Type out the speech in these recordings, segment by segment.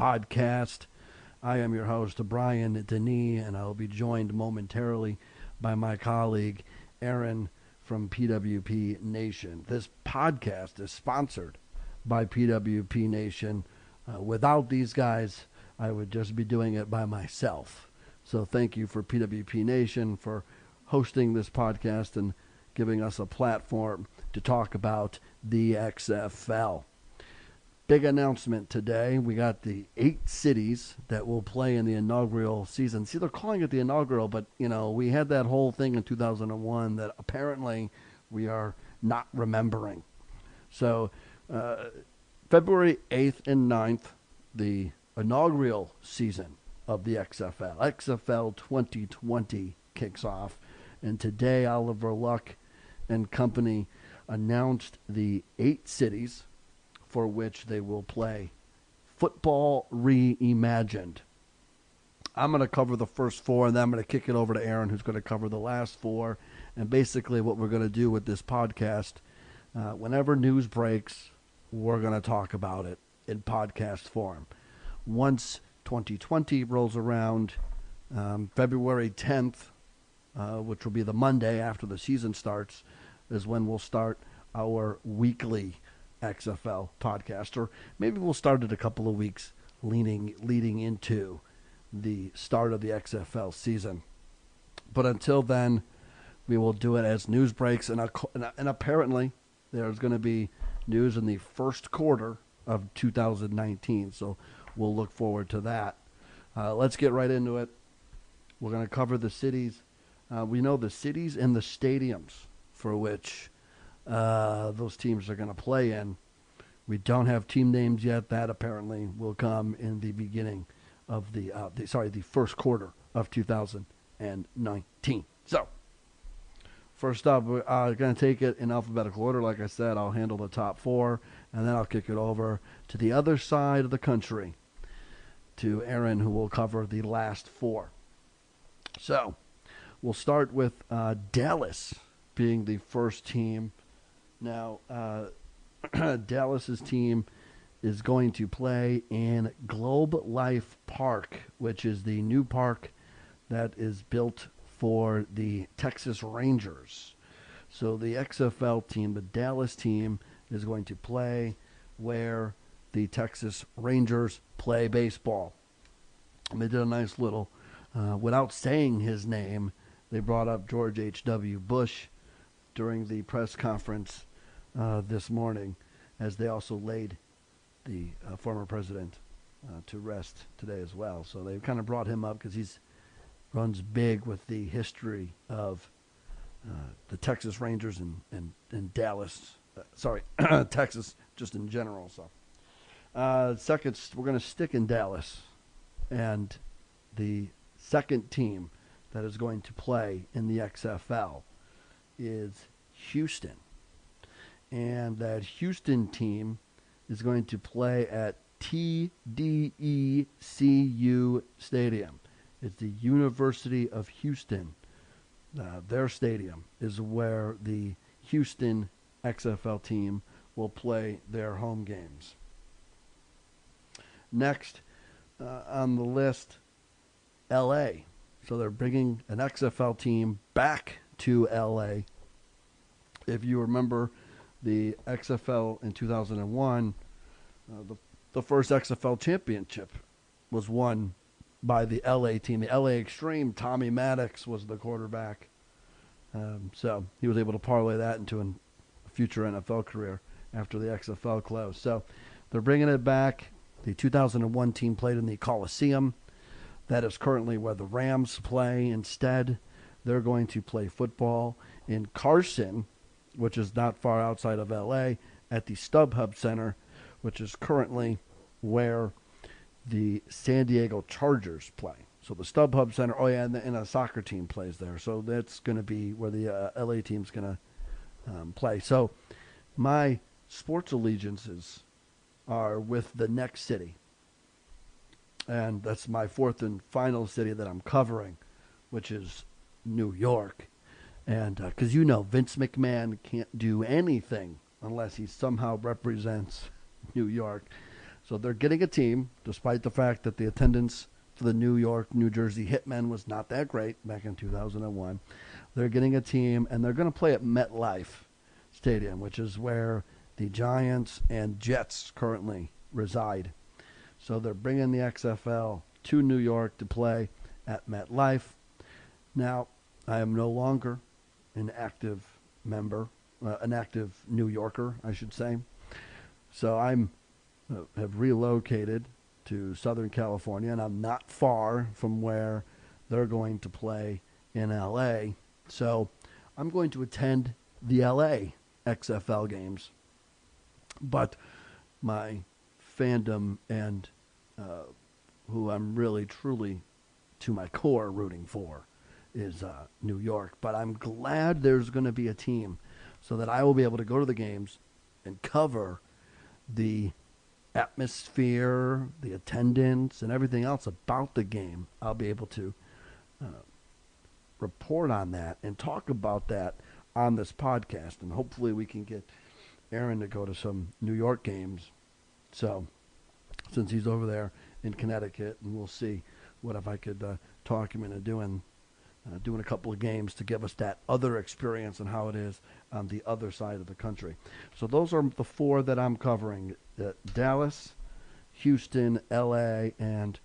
podcast. I am your host, Brian Denis, and I'll be joined momentarily by my colleague, Eron from PWP Nation. This podcast is sponsored by PWP Nation. Without these guys, I would just be doing it by myself. So thank you for PWP Nation for hosting this podcast and giving us a platform to talk about the XFL. Big announcement today. We got the 8 cities that will play in the inaugural season. See, they're calling it the inaugural, but, we had that whole thing in 2001 that apparently we are not remembering. So, February 8th and 9th, the inaugural season of the XFL. XFL 2020 kicks off. And today, Oliver Luck and company announced the 8 cities for which they will play Football Reimagined. I'm going to cover the first 4, and then I'm going to kick it over to Eron, who's going to cover the last 4. And basically what we're going to do with this podcast, whenever news breaks, we're going to talk about it in podcast form. Once 2020 rolls around, February 10th, which will be the Monday after the season starts, is when we'll start our weekly XFL podcast, or maybe we'll start it a couple of weeks leading into the start of the XFL season. But until then, we will do it as news breaks, and apparently there's going to be news in the first quarter of 2019, so we'll look forward to that. Let's get right into it. We're going to cover the cities. We know the cities and the stadiums for which those teams are going to play in. We don't have team names yet. That apparently will come in the beginning of the first quarter of 2019. So, first up, we're going to take it in alphabetical order. Like I said, I'll handle the top 4, and then I'll kick it over to the other side of the country, to Eron, who will cover the last 4. So, we'll start with Dallas being the first team. Now, Dallas's team is going to play in Globe Life Park, which is the new park that is built for the Texas Rangers. So the XFL team, the Dallas team, is going to play where the Texas Rangers play baseball. And they did a nice little, without saying his name, they brought up George H.W. Bush during the press conference this morning, as they also laid the former president to rest today as well. So they kind of brought him up because he's runs big with the history of the Texas Rangers and Dallas. Texas just in general. So second, we're going to stick in Dallas, and the second team that is going to play in the XFL is Houston. And that Houston team is going to play at TDECU Stadium. It's the University of Houston. Their stadium is where the Houston XFL team will play their home games. Next on the list, LA. So they're bringing an XFL team back to LA. If you remember the XFL in 2001, the first XFL championship was won by the LA team. The LA Extreme, Tommy Maddox was the quarterback. So he was able to parlay that into a future NFL career after the XFL closed. So they're bringing it back. The 2001 team played in the Coliseum. That is currently where the Rams play. Instead, they're going to play football in Carson, which is not far outside of L.A., at the StubHub Center, which is currently where the San Diego Chargers play. So the StubHub Center, and a soccer team plays there. So that's going to be where the L.A. team's going to play. So my sports allegiances are with the next city. And that's my fourth and final city that I'm covering, which is New York. And because Vince McMahon can't do anything unless he somehow represents New York. So they're getting a team, despite the fact that the attendance for the New York, New Jersey Hitmen was not that great back in 2001. They're getting a team, and they're going to play at MetLife Stadium, which is where the Giants and Jets currently reside. So they're bringing the XFL to New York to play at MetLife. Now, I am no longer an active member, an active New Yorker, I should say. So I'm have relocated to Southern California, and I'm not far from where they're going to play in LA. So I'm going to attend the LA XFL games. But my fandom and who I'm really, truly, to my core rooting for is New York. But I'm glad there's going to be a team so that I will be able to go to the games and cover the atmosphere, the attendance, and everything else about the game. I'll be able to report on that and talk about that on this podcast. And hopefully we can get Eron to go to some New York games. So, since he's over there in Connecticut, and we'll see what if I could talk him into doing a couple of games to give us that other experience and how it is on the other side of the country. So those are the four that I'm covering: Dallas, Houston, L.A., and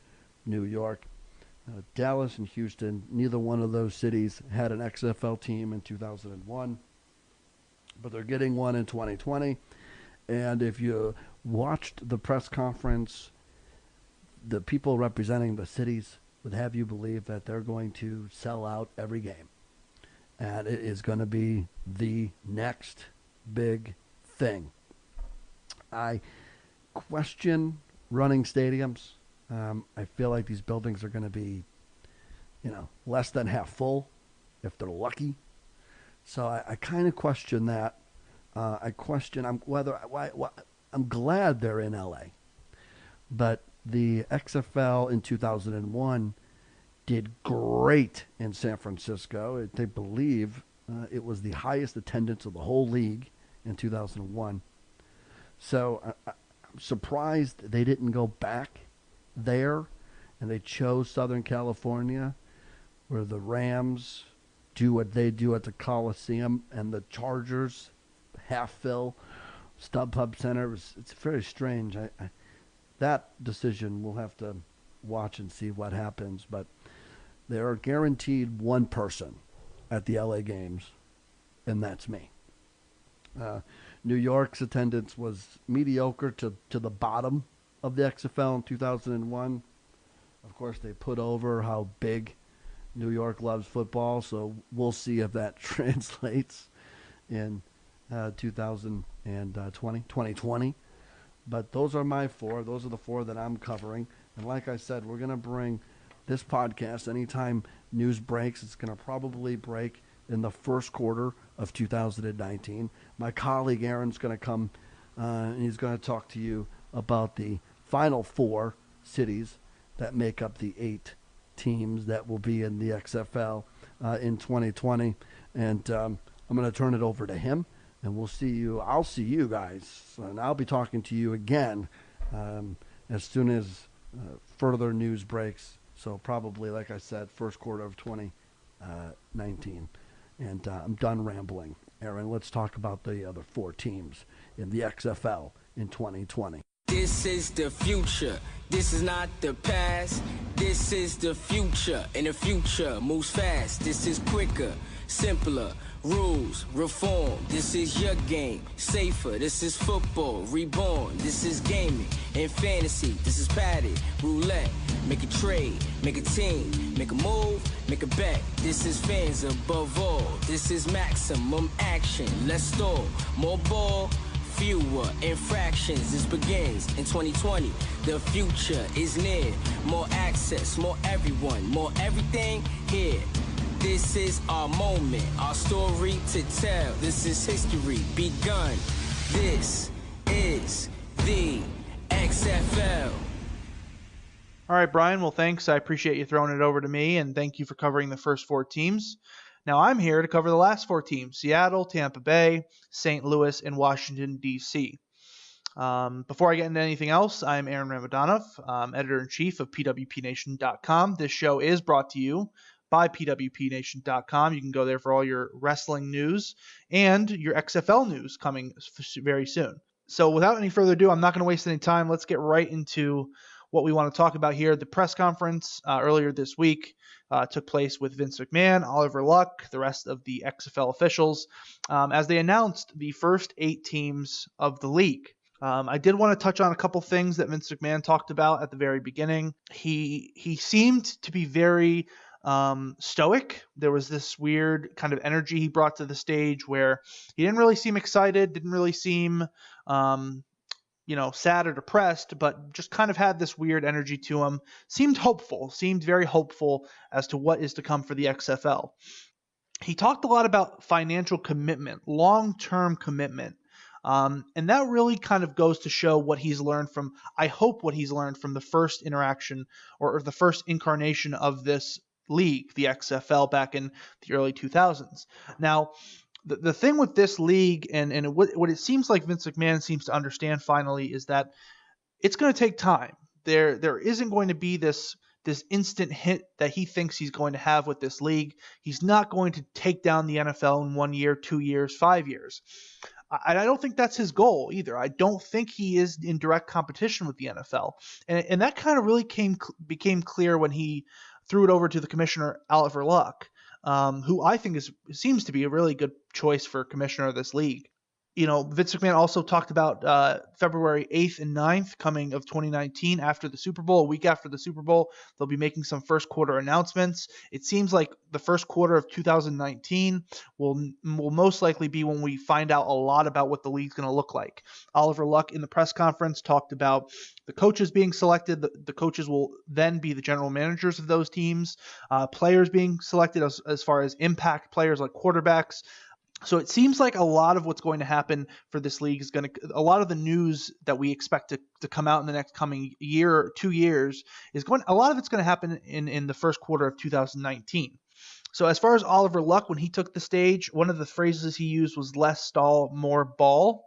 New York. Dallas and Houston, neither one of those cities had an XFL team in 2001, but they're getting one in 2020. And if you watched the press conference, the people representing the cities would have you believe that they're going to sell out every game. And it is going to be the next big thing. I question running stadiums. I feel like these buildings are going to be, less than half full if they're lucky. So I kind of question that. I'm glad they're in LA, but the XFL in 2001 did great in San Francisco. They believe it was the highest attendance of the whole league in 2001. So I'm surprised they didn't go back there, and they chose Southern California, where the Rams do what they do at the Coliseum, and the Chargers half-fill StubHub Center. It's very strange. That decision we'll have to watch and see what happens, but they are guaranteed one person at the LA games, and that's me. New York's attendance was mediocre to the bottom of the XFL in 2001. Of course, they put over how big New York loves football, so we'll see if that translates in 2020. But those are my four. Those are the four that I'm covering. And like I said, we're going to bring this podcast anytime news breaks. It's going to probably break in the first quarter of 2019. My colleague Eron's going to come and he's going to talk to you about the final four cities that make up the 8 teams that will be in the XFL in 2020. And I'm going to turn it over to him. And we'll see you. I'll see you guys, and I'll be talking to you again as soon as further news breaks. So probably, like I said, first quarter of 2019. And I'm done rambling. Eron, let's talk about the other 4 teams in the XFL in 2020. This is the future. This is not the past. This is the future. And the future moves fast. This is quicker, simpler. Rules, reform, this is your game. Safer, this is football. Reborn, this is gaming. And fantasy, this is padded. Roulette, make a trade, make a team, make a move, make a bet. This is fans above all. This is maximum action. Let's stall. More ball, fewer infractions. This begins in 2020. The future is near. More access, more everyone, more everything here. This is our moment, our story to tell. This is history begun. This is the XFL. All right, Brian. Well, thanks. I appreciate you throwing it over to me, and thank you for covering the first 4 teams. Now I'm here to cover the last 4 teams: Seattle, Tampa Bay, St. Louis, and Washington, D.C. Before I get into anything else, I'm Aaron Ramadanov, editor-in-chief of pwpnation.com. This show is brought to you by pwpnation.com. You can go there for all your wrestling news and your XFL news coming very soon. So without any further ado, I'm not going to waste any time. Let's get right into what we want to talk about here. The press conference earlier this week took place with Vince McMahon, Oliver Luck, the rest of the XFL officials, as they announced the first 8 teams of the league. I did want to touch on a couple things that Vince McMahon talked about at the very beginning. He seemed to be very stoic. There was this weird kind of energy he brought to the stage where he didn't really seem excited, didn't really seem sad or depressed, but just kind of had this weird energy to him. Seemed very hopeful as to what is to come for the XFL. He talked a lot about financial commitment, long-term commitment. And that really kind of goes to show what he's learned from the first interaction or the first incarnation of this league, the XFL, back in the early 2000s. Now, the thing with this league and what it seems like Vince McMahon seems to understand finally is that it's going to take time. There isn't going to be this instant hit that he thinks he's going to have with this league. He's not going to take down the NFL in 1 year, 2 years, 5 years. I don't think that's his goal either. I don't think he is in direct competition with the NFL. And that kind of really became clear when he threw it over to the commissioner, Oliver Luck, who I think seems to be a really good choice for commissioner of this league. Vince McMahon also talked about February 8th and 9th coming of 2019 after the Super Bowl, a week after the Super Bowl. They'll be making some first quarter announcements. It seems like the first quarter of 2019 will most likely be when we find out a lot about what the league's going to look like. Oliver Luck in the press conference talked about the coaches being selected. The coaches will then be the general managers of those teams, players being selected as far as impact players like quarterbacks. So it seems like a lot of what's going to happen for this league a lot of the news that we expect to come out in the next coming year or 2 years a lot of it's going to happen in the first quarter of 2019. So as far as Oliver Luck, when he took the stage, one of the phrases he used was less stall, more ball.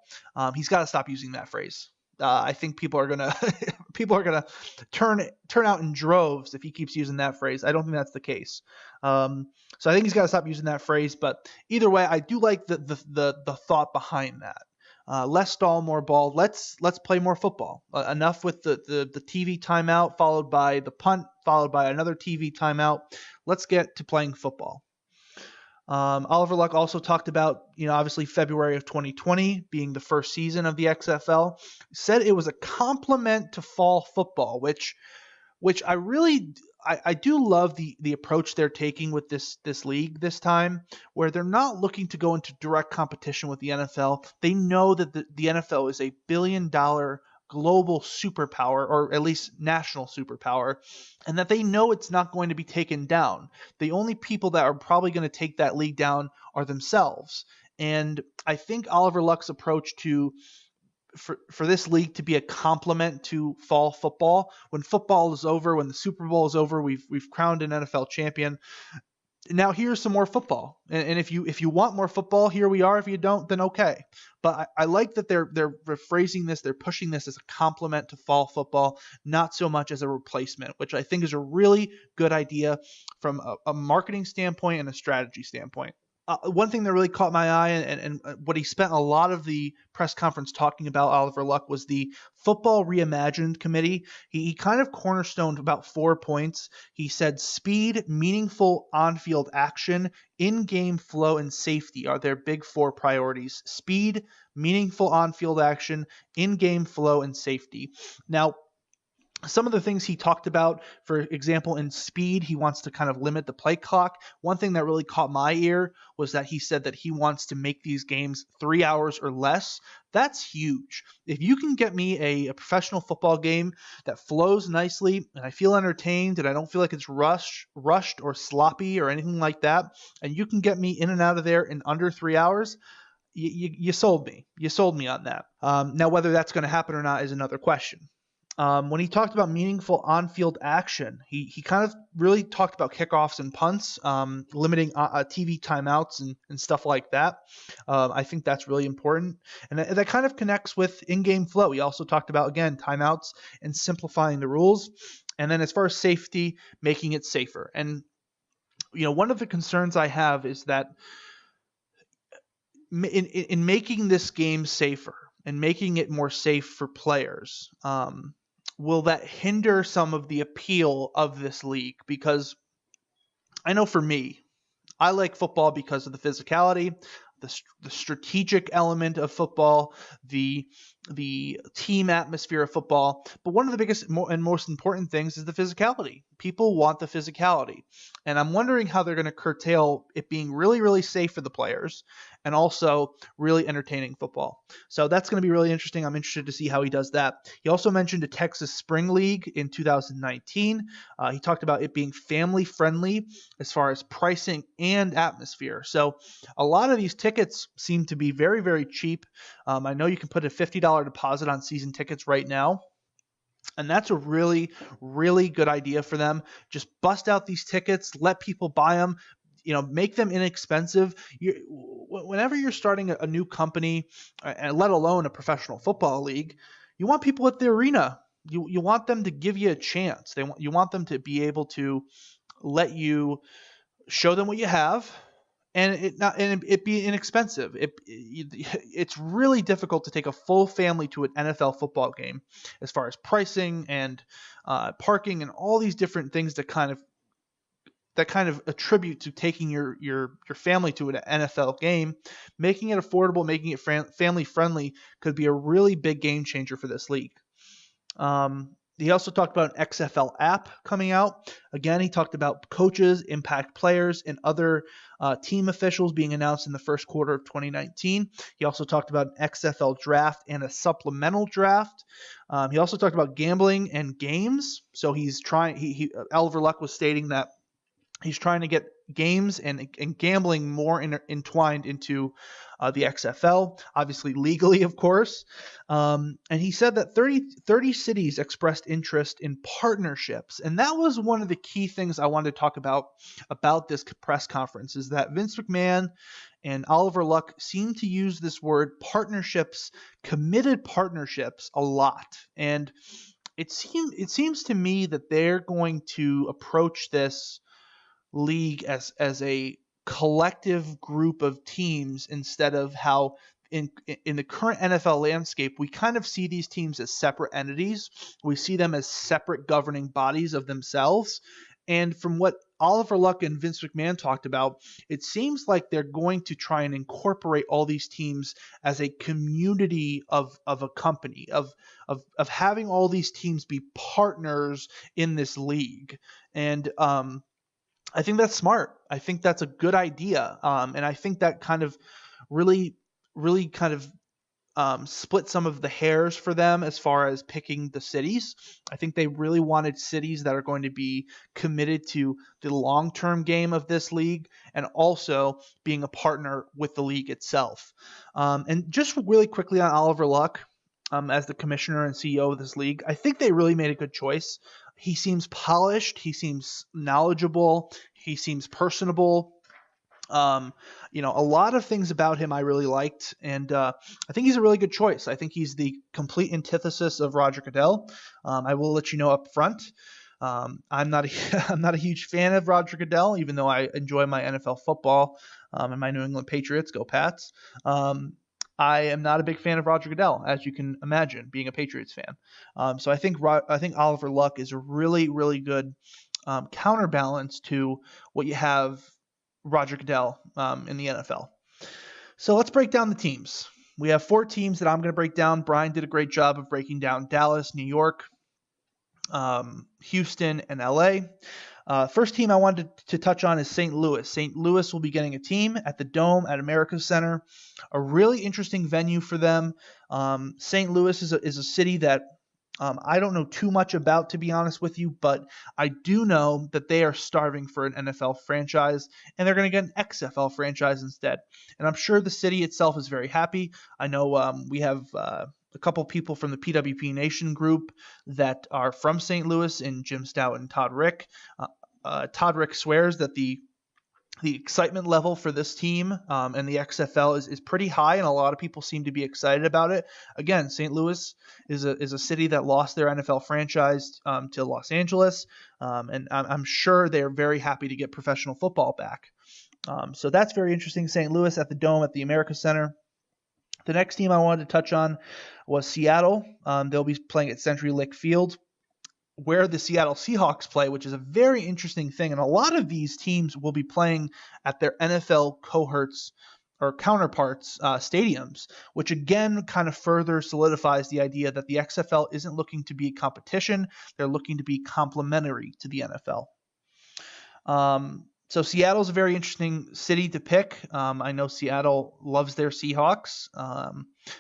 He's got to stop using that phrase. I think people are gonna turn out in droves if he keeps using that phrase. I don't think that's the case. So I think he's got to stop using that phrase. But either way, I do like the thought behind that. Less stall, more ball. Let's play more football. Enough with the TV timeout followed by the punt followed by another TV timeout. Let's get to playing football. Oliver Luck also talked about, obviously February of 2020 being the first season of the XFL. Said it was a compliment to fall football, which I do love the approach they're taking with this league this time, where they're not looking to go into direct competition with the NFL. They know that the NFL is a billion-dollar global superpower, or at least national superpower, and that they know it's not going to be taken down. The only people that are probably going to take that league down are themselves. And I think Oliver Luck's approach for this league to be a complement to fall football, when football is over, when the Super Bowl is over, we've crowned an NFL champion. Now here's some more football, and if you want more football, here we are. If you don't, then okay. But I like that they're rephrasing this, they're pushing this as a complement to fall football, not so much as a replacement, which I think is a really good idea from a marketing standpoint and a strategy standpoint. One thing that really caught my eye and what he spent a lot of the press conference talking about, Oliver Luck, was the Football Reimagined Committee. He kind of cornerstoned about 4 points. He said speed, meaningful on-field action, in-game flow, and safety are their big 4 priorities. Speed, meaningful on-field action, in-game flow, and safety. Now, some of the things he talked about, for example, in speed, he wants to kind of limit the play clock. One thing that really caught my ear was that he said that he wants to make these games 3 hours or less. That's huge. If you can get me a professional football game that flows nicely and I feel entertained and I don't feel like it's rushed or sloppy or anything like that, and you can get me in and out of there in under 3 hours, you sold me. You sold me on that. Now, whether that's going to happen or not is another question. When he talked about meaningful on-field action, he kind of really talked about kickoffs and punts, limiting TV timeouts and stuff like that. I think that's really important. And that kind of connects with in-game flow. He also talked about, again, timeouts and simplifying the rules. And then as far as safety, making it safer. And, one of the concerns I have is that in making this game safer and making it more safe for players, will that hinder some of the appeal of this league? Because I know for me, I like football because of the physicality, the strategic element of football, the team atmosphere of football. But one of the biggest and most important things is the physicality. People want the physicality. And I'm wondering how they're going to curtail it being really, really safe for the players and also really entertaining football. So that's going to be really interesting. I'm interested to see how he does that. He also mentioned a Texas Spring League in 2019. He talked about it being family friendly as far as pricing and atmosphere. So a lot of these tickets seem to be very, very cheap. I know you can put a $50 deposit on season tickets right now. And that's a really, really good idea for them. Just bust out these tickets, let people buy them, make them inexpensive. Whenever you're starting a new company, and let alone a professional football league, you want people at the arena. You want them to give you a chance. You want them to be able to let you show them what you have, and it be inexpensive. It's really difficult to take a full family to an NFL football game, as far as pricing and parking and all these different things that kind of attribute to taking your family to an NFL game. Making it affordable, making it family friendly could be a really big game changer for this league. He also talked about an XFL app coming out. Again, he talked about coaches, impact players, and other team officials being announced in the first quarter of 2019. He also talked about an XFL draft and a supplemental draft. He also talked about gambling and games. So he's trying. Oliver Luck was stating that he's trying to get games and gambling more entwined into the XFL, obviously legally, of course. And he said that 30 cities expressed interest in partnerships. And that was one of the key things I wanted to talk about this press conference, is that Vince McMahon and Oliver Luck seem to use this word partnerships, committed partnerships, a lot. And it seems to me that they're going to approach this league as a collective group of teams, instead of how in the current NFL landscape we kind of see these teams as separate entities. We see them as separate governing bodies of themselves. And from what Oliver Luck and Vince McMahon talked about, it seems like they're going to try and incorporate all these teams as a community of a company, of having all these teams be partners in this league. And I think that's smart. I think that's a good idea. And I think that kind of really kind of split some of the hairs for them as far as picking the cities. I think they really wanted cities that are going to be committed to the long-term game of this league and also being a partner with the league itself. And just really quickly on Oliver Luck, as the commissioner and CEO of this league, I think they really made a good choice. He seems polished. He seems knowledgeable. He seems personable. A lot of things about him I really liked, and I think he's a really good choice. I think he's the complete antithesis of Roger Goodell. I will let you know up front. I'm not a huge fan of Roger Goodell, even though I enjoy my NFL football and my New England Patriots. Go Pats! I am not a big fan of Roger Goodell, as you can imagine, being a Patriots fan. So I think Oliver Luck is a really, really good counterbalance to what you have Roger Goodell in the NFL. So let's break down the teams. We have 4 teams that I'm going to break down. Brian did a great job of breaking down Dallas, New York, Houston, and LA. First team I wanted to touch on is St. Louis. St. Louis will be getting a team at the Dome at America's Center, a really interesting venue for them. St. Louis is a city that I don't know too much about, to be honest with you, but I do know that they are starving for an NFL franchise, and they're going to get an XFL franchise instead. And I'm sure the city itself is very happy. I know we have a couple people from the PWP Nation group that are from St. Louis, in Jim Stout and Todd Rick. Todd Rick swears that the excitement level for this team and the XFL is pretty high, and a lot of people seem to be excited about it. Again, St. Louis is a city that lost their NFL franchise to Los Angeles, and I'm sure they're very happy to get professional football back. So that's very interesting. St. Louis at the Dome at the America Center. The next team I wanted to touch on was Seattle. They'll be playing at CenturyLink Field, where the Seattle Seahawks play, which is a very interesting thing. And a lot of these teams will be playing at their NFL cohorts or counterparts stadiums, which again kind of further solidifies the idea that the XFL isn't looking to be a competition. They're looking to be complementary to the NFL. So Seattle's a very interesting city to pick. I know Seattle loves their Seahawks.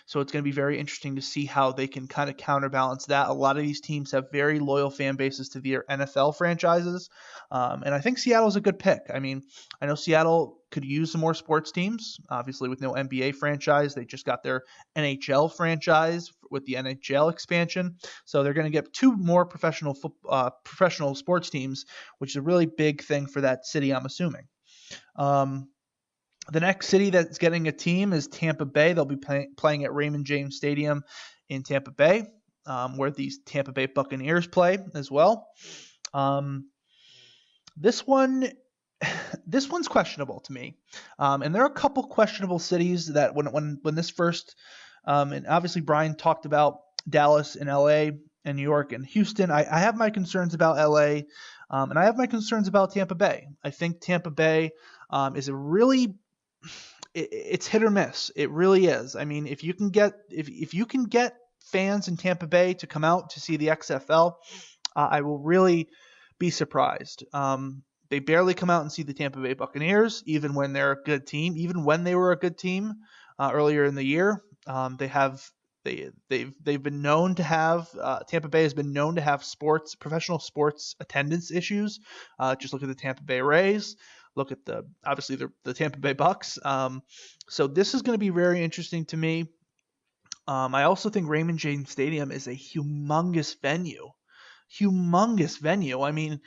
So it's going to be very interesting to see how they can kind of counterbalance that. A lot of these teams have very loyal fan bases to their NFL franchises. And I think Seattle's a good pick. I mean, I know Seattle could use some more sports teams. Obviously, with no NBA franchise, they just got their NHL franchise with the NHL expansion. So they're going to get 2 more professional sports teams, which is a really big thing for that city, I'm assuming. The next city that's getting a team is Tampa Bay. They'll be playing at Raymond James Stadium in Tampa Bay, where these Tampa Bay Buccaneers play as well. This one's questionable to me, and there are a couple questionable cities that when this first, and obviously Brian talked about Dallas and LA and New York and Houston. I have my concerns about LA, and I have my concerns about Tampa Bay. I think Tampa Bay is it's hit or miss. It really is. I mean, if you can get fans in Tampa Bay to come out to see the XFL, I will really be surprised. They barely come out and see the Tampa Bay Buccaneers, even when they're a good team. Even when they were a good team earlier in the year, they've been known to have Tampa Bay has been known to have professional sports attendance issues. Just look at the Tampa Bay Rays. Look at the Tampa Bay Bucks. So this is going to be very interesting to me. I also think Raymond James Stadium is a humongous venue. I mean,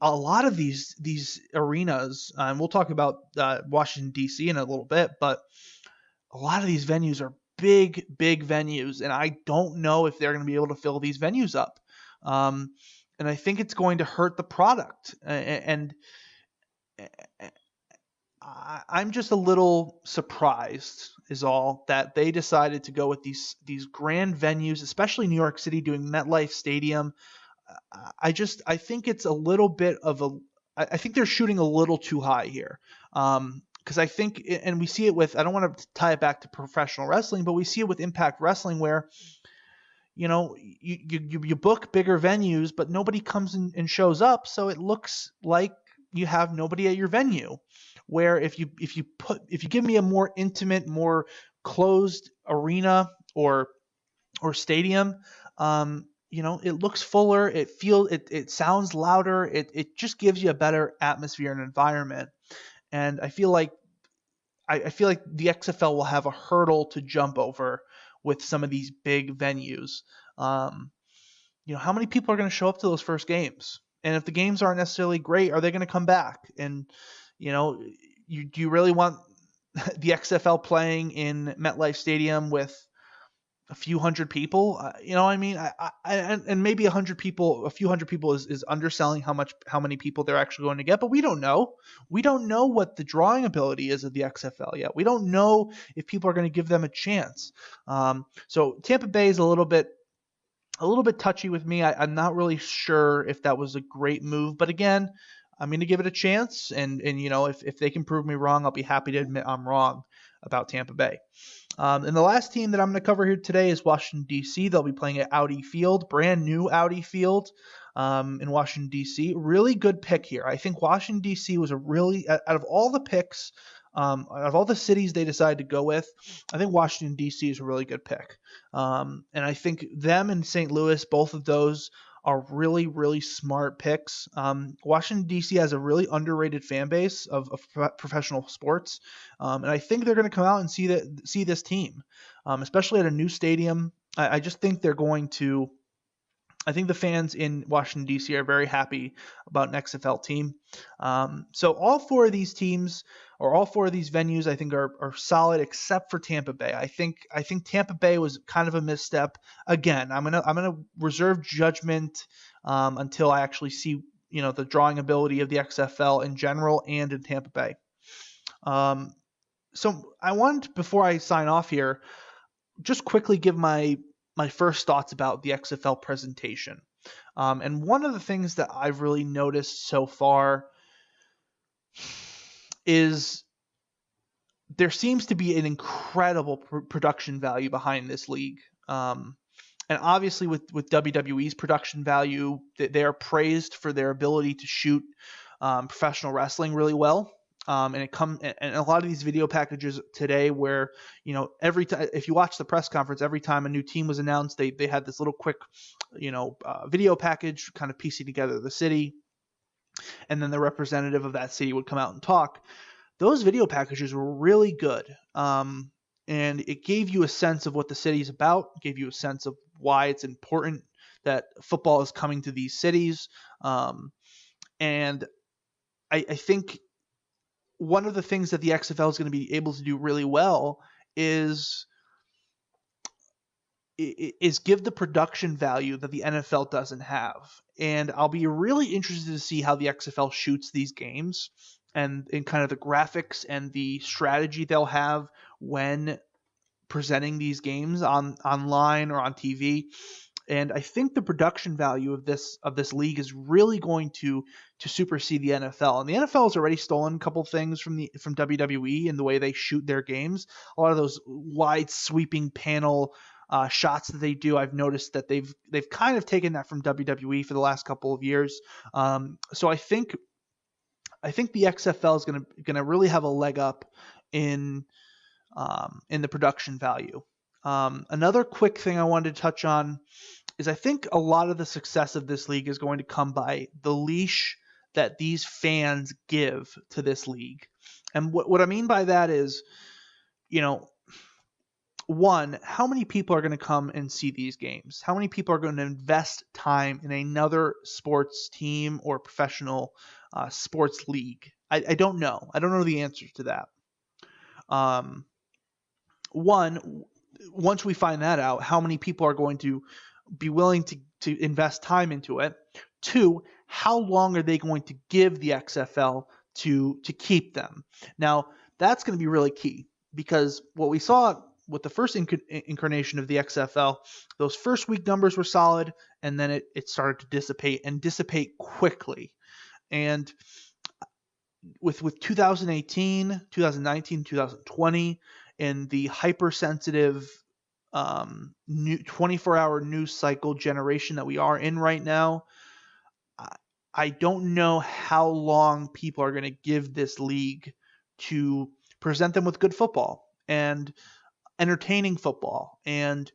a lot of these arenas, and we'll talk about Washington, D.C. in a little bit, but a lot of these venues are big venues, and I don't know if they're going to be able to fill these venues up. And I think it's going to hurt the product. And I'm just a little surprised, is all, that they decided to go with these grand venues, especially New York City doing MetLife Stadium. I think it's a little bit of I think they're shooting a little too high here. Because I think, and we see it with, I don't want to tie it back to professional wrestling, but we see it with Impact Wrestling where, you book bigger venues, but nobody comes in and shows up. So it looks like you have nobody at your venue. Where if you give me a more intimate, more closed arena or stadium, it looks fuller. It sounds louder. It just gives you a better atmosphere and environment. And I feel like the XFL will have a hurdle to jump over with some of these big venues. How many people are going to show up to those first games? And if the games aren't necessarily great, are they going to come back? And, do you really want the XFL playing in MetLife Stadium with a few hundred people? And maybe a few hundred people is underselling how many people they're actually going to get, but we don't know. We don't know what the drawing ability is of the XFL yet. We don't know if people are going to give them a chance. So Tampa Bay is a little bit touchy with me. I'm not really sure if that was a great move, but again, I'm going to give it a chance. And if they can prove me wrong, I'll be happy to admit I'm wrong about Tampa Bay. And the last team that I'm going to cover here today is Washington, D.C. They'll be playing at Audi Field, brand new Audi Field in Washington, D.C. Really good pick here. I think Washington, D.C. was out of all the picks, out of all the cities they decided to go with, I think Washington, D.C. is a really good pick. And I think them and St. Louis, both of those are really, really smart picks. Washington, D.C. has a really underrated fan base of professional sports. And I think they're going to come out and see this team, especially at a new stadium. I just think they're going to. I think the fans in Washington, D.C. are very happy about an XFL team. So all four of these teams, or all four of these venues, I think are solid except for Tampa Bay. I think Tampa Bay was kind of a misstep. Again, I'm gonna reserve judgment until I actually see the drawing ability of the XFL in general and in Tampa Bay. So I wanted, before I sign off here, just quickly give my first thoughts about the XFL presentation. And one of the things that I've really noticed so far is there seems to be an incredible production value behind this league. And obviously with WWE's production value, they are praised for their ability to shoot professional wrestling really well. And a lot of these video packages today where, every time, if you watch the press conference, every time a new team was announced, they had this little quick, video package kind of piecing together the city. And then the representative of that city would come out and talk. Those video packages were really good. And it gave you a sense of what the city's about, gave you a sense of why it's important that football is coming to these cities. And I think one of the things that the XFL is going to be able to do really well is give the production value that the NFL doesn't have. And I'll be really interested to see how the XFL shoots these games and in kind of the graphics and the strategy they'll have when presenting these games online or on TV. And I think the production value of this league is really going to supersede the NFL. And the NFL has already stolen a couple things from WWE in the way they shoot their games. A lot of those wide sweeping panel shots that they do, I've noticed that they've kind of taken that from WWE for the last couple of years. So I think the XFL is gonna really have a leg up in the production value. Another quick thing I wanted to touch on is I think a lot of the success of this league is going to come by the leash that these fans give to this league. And what I mean by that is, one, how many people are going to come and see these games? How many people are going to invest time in another sports team or professional sports league? I don't know. I don't know the answer to that. One, once we find that out, how many people are going to be willing to invest time into it? Two, how long are they going to give the XFL to keep them? Now, that's going to be really key, because what we saw with the first incarnation of the XFL, those first week numbers were solid, and then it started to dissipate quickly. And with 2018, 2019, 2020, in the hypersensitive 24-hour news cycle generation that we are in right now, I don't know how long people are going to give this league to present them with good football and entertaining football and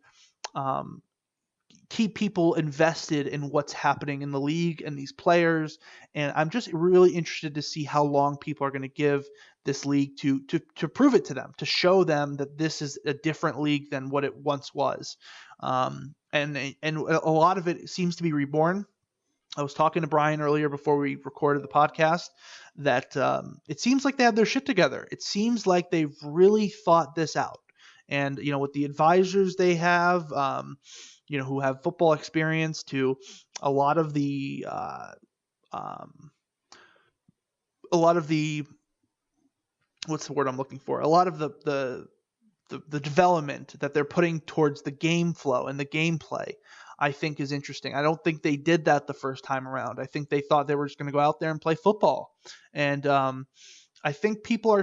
keep people invested in what's happening in the league and these players. And I'm just really interested to see how long people are going to give this league to prove it to them, to show them that this is a different league than what it once was. And a lot of it seems to be reborn. I was talking to Brian earlier before we recorded the podcast that it seems like they have their shit together. It seems like they've really thought this out. And, with the advisors they have, who have football experience, to a lot of the what's the word I'm looking for? A lot of the development that they're putting towards the game flow and the gameplay, I think is interesting. I don't think they did that the first time around. I think they thought they were just going to go out there and play football. And I think people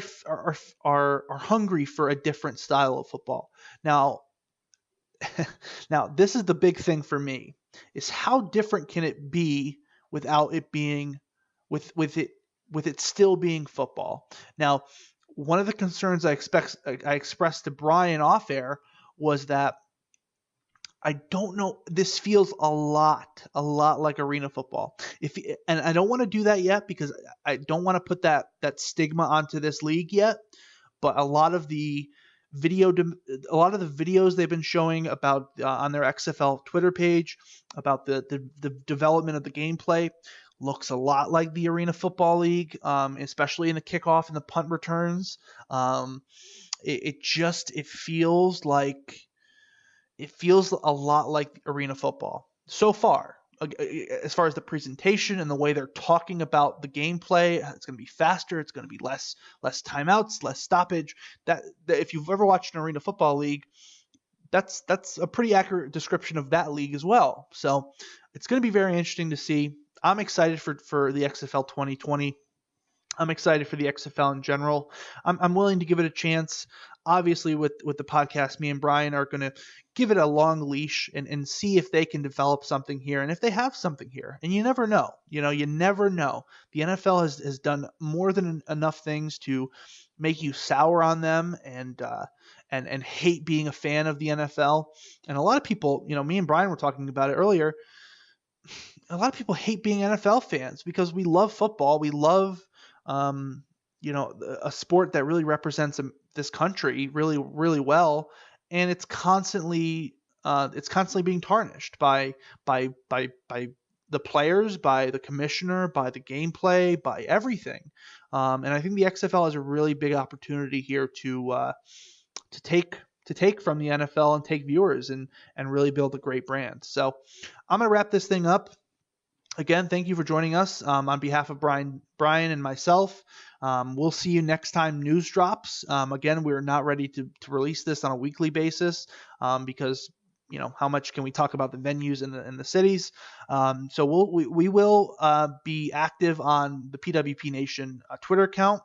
are hungry for a different style of football. Now this is the big thing for me, is how different can it be without it being with it still being football. Now, one of the concerns I expressed to Brian off air was that I don't know. This feels a lot like arena football. And I don't want to do that yet, because I don't want to put that stigma onto this league yet. But a lot of the a lot of the videos they've been showing about on their XFL Twitter page about the development of the gameplay looks a lot like the Arena Football League, especially in the kickoff and the punt returns. It feels a lot like Arena Football so far. As far as the presentation and the way they're talking about the gameplay, it's going to be faster. It's going to be less timeouts, less stoppage. That if you've ever watched an Arena Football League, that's a pretty accurate description of that league as well. So it's going to be very interesting to see. I'm excited for the XFL 2020. I'm excited for the XFL in general. I'm willing to give it a chance. Obviously, with the podcast, me and Brian are going to give it a long leash and see if they can develop something here and if they have something here. And you never know. You never know. The NFL has done more than enough things to make you sour on them and hate being a fan of the NFL. And a lot of people, me and Brian were talking about it earlier. A lot of people hate being NFL fans because we love football. We love a sport that really represents this country really, really well, and it's constantly being tarnished by the players, by the commissioner, by the gameplay, by everything. And I think the XFL has a really big opportunity here to take from the NFL and take viewers and really build a great brand. So I'm gonna wrap this thing up. Again, thank you for joining us on behalf of Brian and myself. We'll see you next time news drops. Again, we're not ready to release this on a weekly basis because, how much can we talk about the venues and the cities? So we will be active on the PWP Nation Twitter account.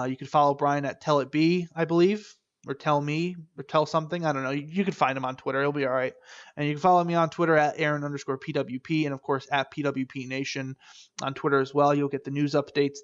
You can follow Brian at Tell It Be, I believe. Or tell me, or tell something. I don't know. You can find him on Twitter. He'll be all right. And you can follow me on Twitter at Aaron_PWP, and of course at PWP Nation on Twitter as well. You'll get the news updates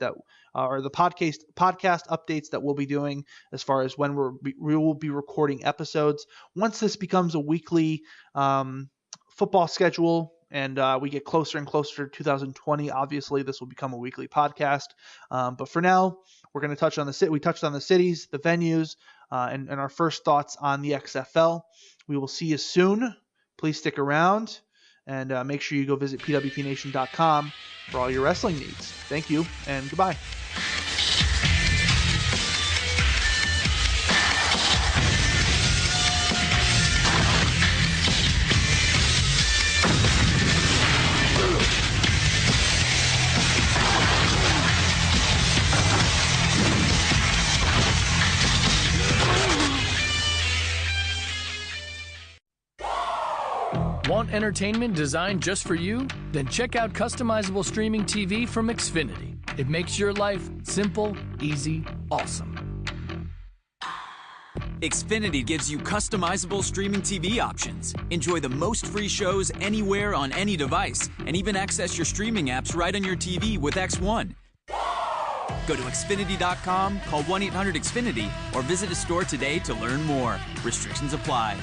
or the podcast updates that we'll be doing as far as when we will be recording episodes. Once this becomes a weekly football schedule and we get closer and closer to 2020, obviously this will become a weekly podcast. But for now, we're going to touch on we touched on the cities, the venues, and our first thoughts on the XFL. We will see you soon. Please stick around and make sure you go visit pwpnation.com for all your wrestling needs. Thank you and goodbye. Want entertainment designed just for you? Then check out customizable streaming TV from Xfinity. It makes your life simple, easy, awesome. Xfinity gives you customizable streaming TV options. Enjoy the most free shows anywhere on any device, and even access your streaming apps right on your TV with X1. Go to Xfinity.com, call 1-800-XFINITY, or visit a store today to learn more. Restrictions apply.